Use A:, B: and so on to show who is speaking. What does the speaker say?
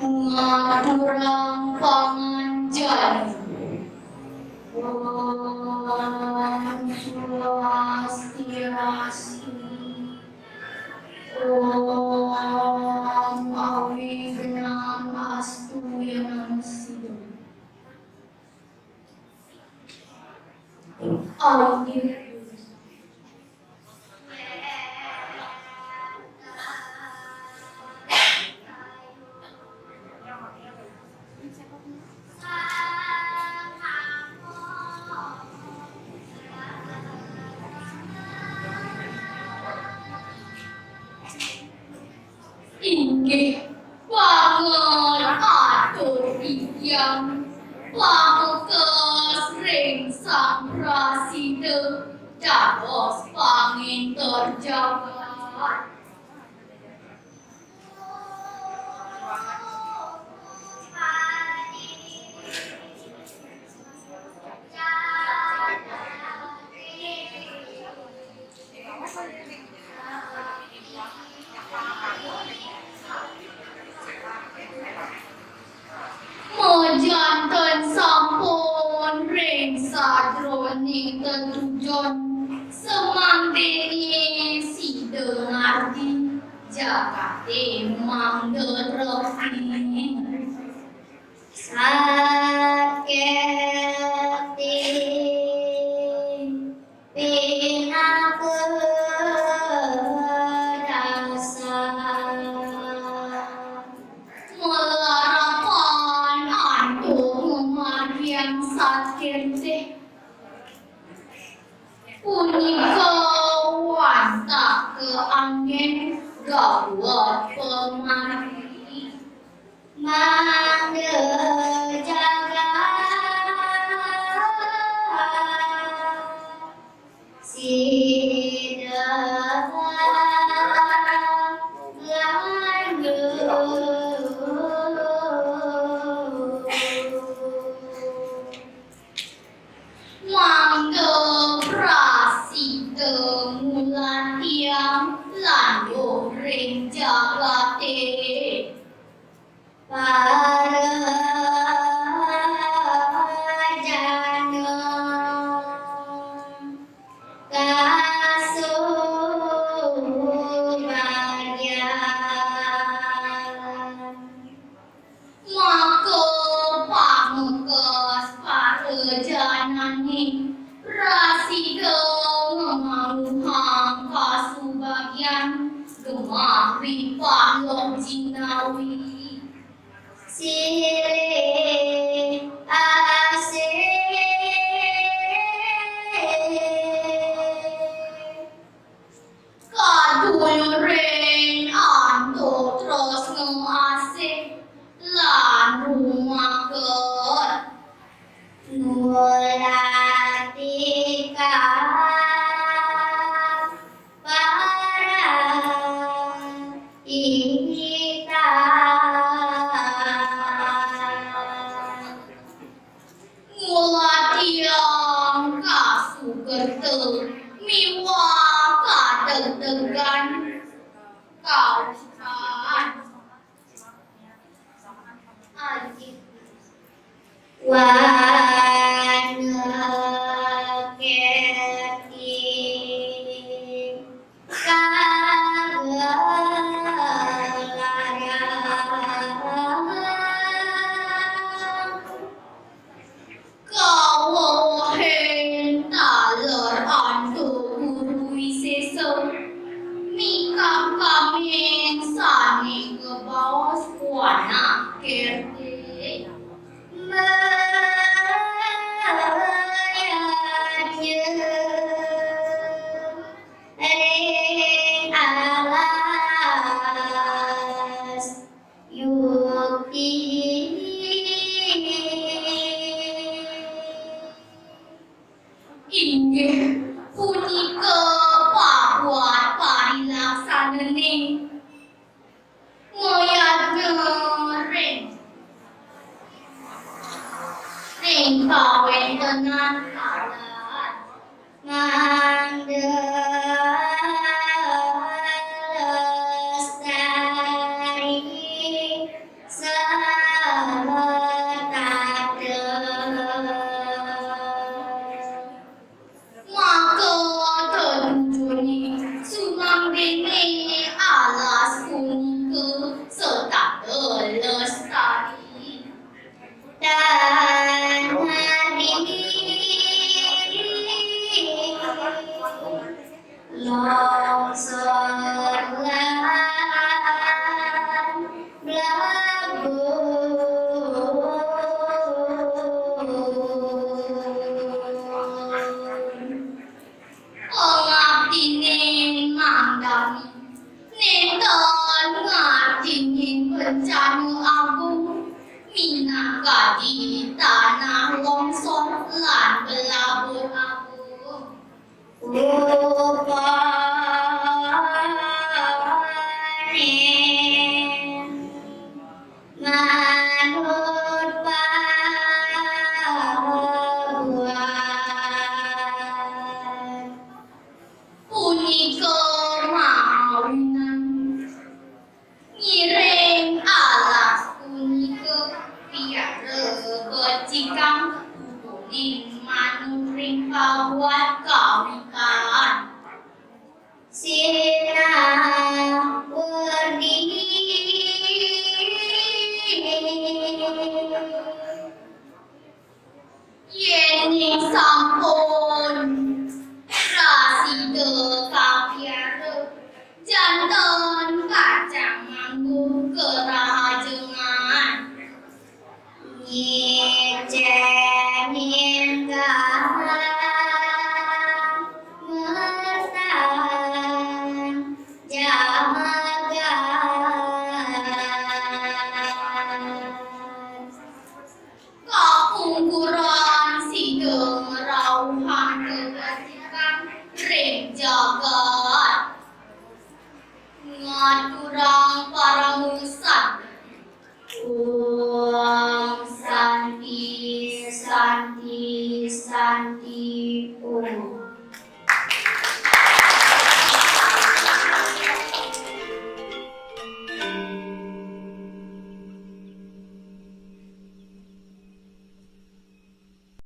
A: Ngaturang panganjani Om Swastiastu Om Awignam Astu Yanamasido Audi inggih pangenatur tiyang pamekes ring Sang Prasida dados panginter jagat Mejanten sampun ring sadroning tetujon semangdene sida ngardi jakate mangdereki sakete punika wantah keanggen gawat pemari mangde jagat sida mangga prasida mulan tiyang lanyo ring jagate para jana kasubaryan maka pamekes para janani prasida ngemamuhang kasubagian gemari panglong jinawi sire kadul ren anto terus ngasih lan rumaket nulatika para ita mulatiang kasukerto miwa kadeg-degan kausan ajib waneketi kagelaran kawohen taler antu gurui seso mikam kaming sani kebawas wana kerte ring alas yukti inggih punika pabuat parilaksanane moyadnya ring kawentenan kalat mandel lestari agung minangka di tanah longsor lan belabur-abur manut pabuan punika mawunan ngiring alas punika piara becikang kuning manuring pabuat kawitan sinawedi yening sampun rasida kapiara janten kacang nganggo kerajengan nyejenin metan jamagan kapungkuran sideng rauhan kebajikan ring jagat ngaturan